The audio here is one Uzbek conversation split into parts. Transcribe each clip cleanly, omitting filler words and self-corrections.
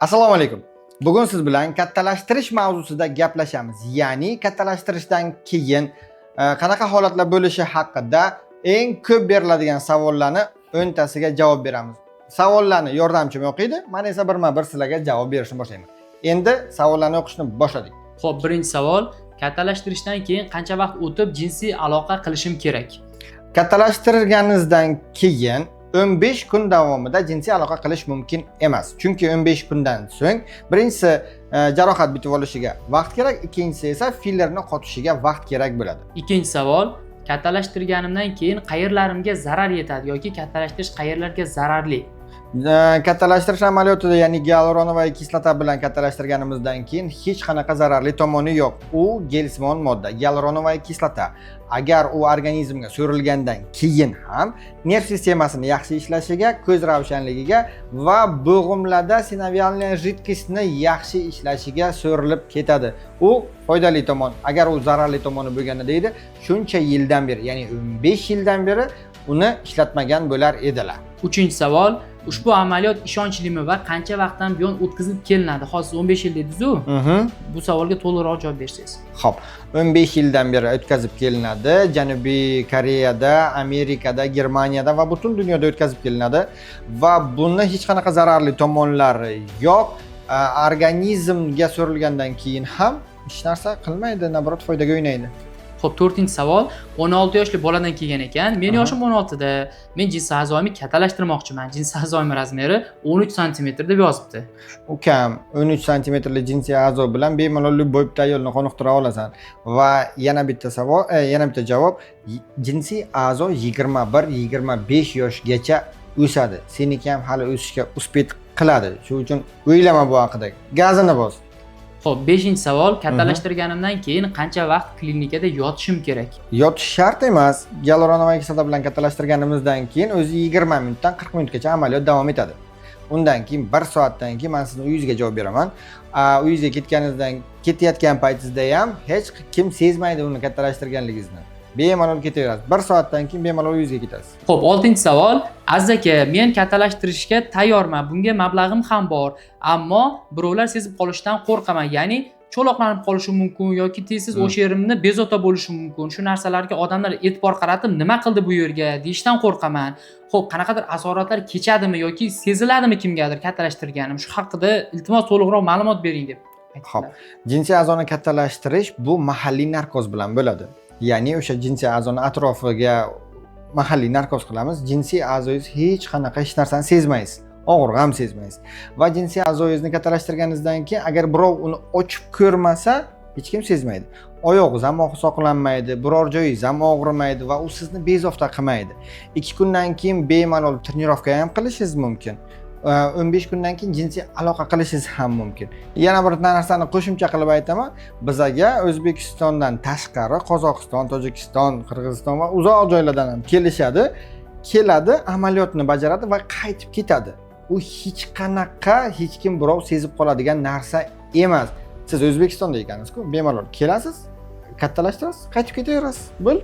Assalomu alaykum. Bugun siz bilan kattalashtirish mavzusida gaplashamiz. Ya'ni kattalashtirishdan keyin qanaqa holatlar bo'lishi haqida eng ko'p beriladigan savollarni 10 tasiga javob beramiz. Savollarni yordamchim o'qiydi, men esa birma-bir sizlarga javob berishni boshlayman. Endi savollarni o'qishni boshladik. Xo'p, birinchi savol: kattalashtirishdan keyin qancha vaqt o'tib jinsiy aloqa qilishim kerak? Kattalashtirganingizdan keyin 15 kun davomida jinsiy aloqa qilish mumkin emas. Chunki 15 kundan so'ng birinchisi jarohat bitib olishiga vaqt kerak, ikkinchisi esa fillerni qotishiga vaqt kerak bo'ladi. Ikkinchi savol: kattalashtirganimdan keyin qayerlarimga zarar yetadi yoki kattalashtirish qayerlarga zararli? Kattalashtirish amaliyotida, ya'ni gialuronovoy kislota bilan kattalashtirganimizdan keyin hech qanaqa zararli tomoni yo'q. U gelsimon modda, gialuronovoy kislota. Agar u organizmga so'rilgandan keyin ham nerv sistemasini yaxshi ishlashiga, ko'z ravshanligiga va bo'g'imlarda sinovialniy jidkostni yaxshi ishlashiga so'rilib ketadi. U foydali tomon. Agar u zararli tomoni bo'lganida edi, shuncha yildan beri, ya'ni 15 yildan beri uni ishlatmagan bo'lar edilar. Uchinchi savol: ushbu amaliyot ishonchlimi va qancha vaqtdan buyon o'tkazib kelinadi? Hozir 15 yil dedingiz-ku. Bu savolga to'liqroq javob bersangiz. Xo'p, 15 yildan beri o'tkazib kelinadi. Janubiy Koreyada, Amerikada, Germaniyada va butun dunyoda o'tkazib kelinadi va bunda hech qanaqa zararli tomonlari yo'q. Organizmga so'rilgandan keyin ham hech narsa qilmaydi, naborot foydaga o'ynaydi. Xo'p, 4-savol: 16 yoshli boladan kelgan ekan. Men yoshim 16 da. Men jinsiy a'zoyimni kattalashtirmoqchiman. Jinsiy a'zoyim razmeri 13 sm deb yozibdi. Ukam, 13 sm jinsiy a'zo bilan bemalol bo'yibda ayolni qoniqtira olasan. Va yana bitta savol, yana bitta javob: jinsiy a'zo 21-25 yoshgacha o'sadi. Seniki ham hali o'sishga uspet qiladi. Shuning uchun o'ylama bu haqida. Gazini bos. Xo'p, 5-savol: kattalashtirganimdan keyin qancha vaqt klinikada yotishim kerak? Yotish shart emas. Gialuronovoy kislota bilan kattalashtirganimizdan keyin o'zi 20 minutdan 40 minutgacha amaliyot davom etadi. Undan keyin 1 soatdan keyin men sizni uyingizga javob beraman. Uyingizga ketayotgan paytingizda ham hech kim sezmaydi uni kattalashtirganligingizni. Bemalol ketaverasiz. 1 soatdan keyin bemalol uyingizga ketasiz. Xo'p, 6-savol: aziz aka, men kattalashtirishga tayyorman. Bunga mablag'im ham bor, ammo birovlar sezib qolishidan qo'rqaman. Ya'ni cho'loqlanib qolishim mumkin yoki tezsiz o'sha yerimni bezovta bo'lishim mumkin. Shu narsalarga odamlar e'tibor qaratib, nima qildi bu yerga deyishdan qo'rqaman. Xo'p, qanaqadir asoratlar kechadimi yoki seziladimi kimgadir kattalashtirganim? Shu haqida iltimos to'liqroq ma'lumot bering deb aytdilar. Xo'p, jinsiy a'zoni kattalashtirish bu mahalliy narkoz bilan bo'ladi. Ya'ni o'sha jinsiy a'zoni atrofiga mahalliy narkoz qilamiz. Jinsiy a'zoingiz hech qanaqa hech narsani sezmaysiz. Og'riq ham sezmaysiz. Va jinsiy a'zoingizni kattalashtirganingizdan keyin agar birov uni ochib ko'rmasa, hech kim sezmaydi. Oyog'ingiz ham oqsoqlanmaydi, biror joyingiz ham og'rimaydi va u sizni bezovta qilmaydi. 2 kundan keyin bemalol trenirovka ham qilishingiz mumkin. 15 kundan keyin jinsiy aloqa qilishingiz ham mumkin. Yana bir narsani qo'shimcha qilib aytaman. Bizga O'zbekistondan tashqari Qozog'iston, Tojikiston, Qirg'iziston va uzoq joylardan ham keladi, amaliyotni bajaradi va qaytib ketadi. U hech qanaqa hech kim birov sezib qoladigan narsa emas. Siz O'zbekistonda ekansiz-ku, bemalol kelasiz, kattalashtirasiz, qaytib ketaverasiz. Bo'l.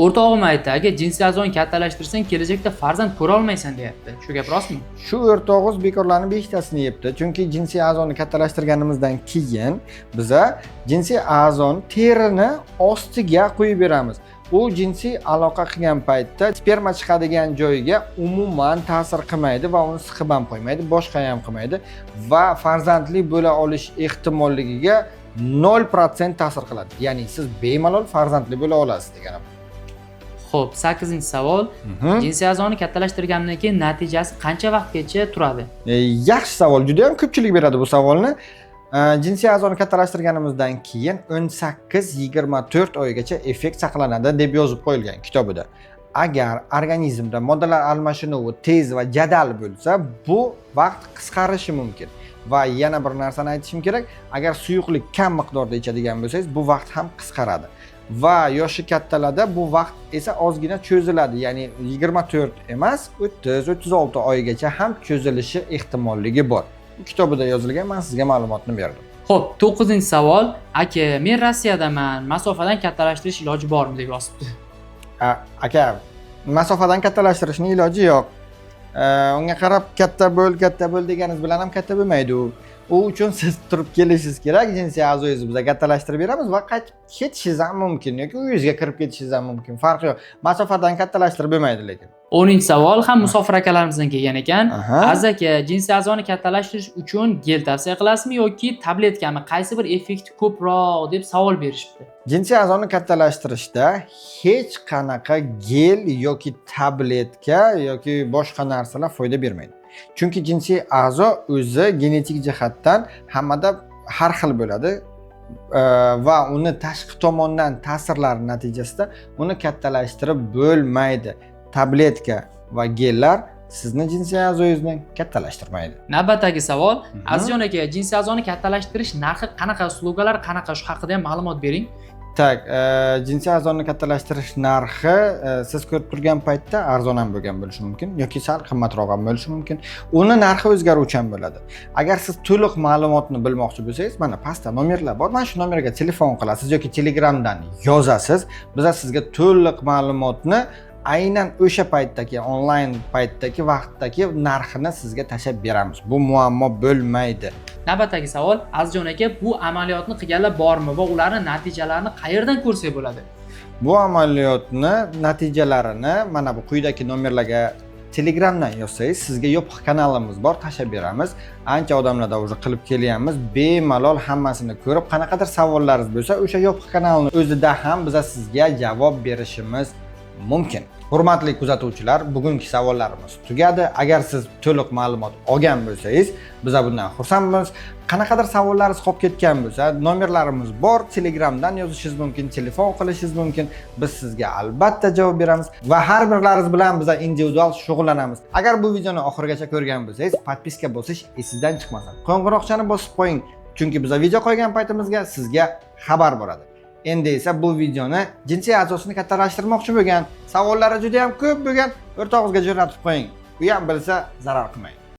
O'rtog'im aytdi, aka, jinsiy a'zoni kattalashtirsang kelajakda farzand ko'ra olmaysan deyapti. Shu gap rostmi? Shu o'rtog'ingiz bekorlarni 5 tasini yebdi. Chunki jinsiy a'zoni kattalashtirganimizdan keyin biza jinsiy a'zoni terini ostiga qo'yib beramiz. U jinsiy aloqa qilgan paytda sperma chiqadigan joyiga umuman ta'sir qilmaydi va uni siqib ham qo'ymaydi, boshqa ham qilmaydi va farzandli bo'la olish ehtimolligiga 0% ta'sir qiladi. Ya'ni siz bemalol farzandli bo'la olasiz deganim. Xo'p, 8-savol: jinsiy a'zoni kattalashtirgandan keyin natijasi qancha vaqtgacha turadi? Yaxshi savol, juda ham ko'pchilik beradi bu savolni. Jinsiy a'zoni kattalashtirganimizdan keyin 18-24 oygacha effekt saqlanadi deb yozib qo'yilgan kitobida. Agar organizmda moddalar almashinuvi tez va jadal bo'lsa, bu vaqt qisqarishi mumkin. Va yana bir narsani aytishim kerak, agar suyuqlik kam miqdorda ichadigan bo'lsangiz, bu vaqt ham qisqaradi. Va yoshi kattalarda bu vaqt esa ozgina cho'ziladi. Ya'ni 24 emas, 30-36 oygacha ham cho'zilishi ehtimolligi bor. Kitobida yozilgan, men sizga ma'lumotni berdim. Xo'p, 9-savol: aka, men Rossiyadaman. Masofadan kattalashtirish iloji bormi deb yozibdi. Aka, masofadan kattalashtirishning iloji yo'q. Unga qarab katta bo'l deganingiz bilan ham katta bo'lmaydi u. u uchun siz turib kelishingiz kerak, jinsiy a'zoyingizni biz kattalashtirib beramiz va qaytib ketishingiz ham mumkin yoki uyingizga kirib ketishingiz ham mumkin. Farqi yo'q. Masofadan kattalashtirib bo'lmaydi lekin. 10-savol ham musofir akalarimizdan kelgan ekan. Aha. Aziz aka, jinsiy a'zoni kattalashtirish uchun gel tavsiya qilasizmi yoki tabletkami? Qaysi bir effekti ko'proq deb savol berishibdi. Jinsiy a'zoni kattalashtirishda hech qanaqa gel yoki tabletka yoki boshqa narsalar foyda bermaydi. Chunki jinsiy a'zo o'zi genetik jihatdan hammada har xil bo'ladi va uni tashqi tomondan ta'sirlari natijasida uni kattalashtirib bo'lmaydi. Tabletka va gellar sizni jinsiy a'zoyingizni kattalashtirmaydi. Navbatdagi savol, Azizjon aka, jinsiy a'zoni kattalashtirish narxi qanaqa, uslugalar qanaqa, shu haqida ham ma'lumot bering. Tak, jinsiy a'zoni kattalashirish narxi siz ko'rib turgan paytda arzon ham bo'lgan bo'lishi mumkin yoki sal qimmatroq ham bo'lishi mumkin. Uni narxi o'zgaruvchan bo'ladi. Agar siz to'liq ma'lumotni bilmoqchi bo'lsangiz, mana pastda nomerlar bor. Mana shu nomerga telefon qilasiz yoki Telegramdan yozasiz. Biz sizga to'liq ma'lumotni aynan o'sha paytdagi onlayn paytdagi vaqtdagi narxini sizga tashab beramiz. Bu muammo bo'lmaydi. Navbatdagi savol, Azizjon aka, bu amaliyotni qilganlar bormi va ularning natijalarini qayerdan ko'rsak bo'ladi? Bu amaliyotni natijalarini mana bu quyidagi nomerlarga Telegramdan yozsangiz, sizga yopiq kanalimiz bor, tashab beramiz. Ancha odamlarda o'zi qilib kelyapmiz. Bemalol hammasini ko'rib, qanaqadir savollaringiz bo'lsa, o'sha yopiq kanalning o'zida ham biz sizga javob berishimiz mumkin. Hurmatli kuzatuvchilar, bugungi savollarimiz tugadi. Agar siz to'liq ma'lumot olgan bo'lsangiz, biz bundan xursandmiz. Qanaqadir savollaringiz qolib ketgan bo'lsa, nomerlarimiz bor, Telegramdan yozishingiz mumkin, telefon qilishingiz mumkin. Biz sizga albatta javob beramiz va har birlaringiz bilan biz individual shug'ullanamiz. Agar bu videoni oxirigacha ko'rgan bo'lsangiz, podpiska bosish esingizdan chiqmasin. Qo'ng'iroqchani bosib qo'ying, chunki biz video qo'ygan paytimizga sizga xabar boradi. Endi esa bu videoni jinsiy a'zosini kattalashtirmoqchi bo'lgan, savollari juda ham ko'p bo'lgan o'rtog'ingizga jo'natib qo'ying. U ham bilsa zarar qilmaydi.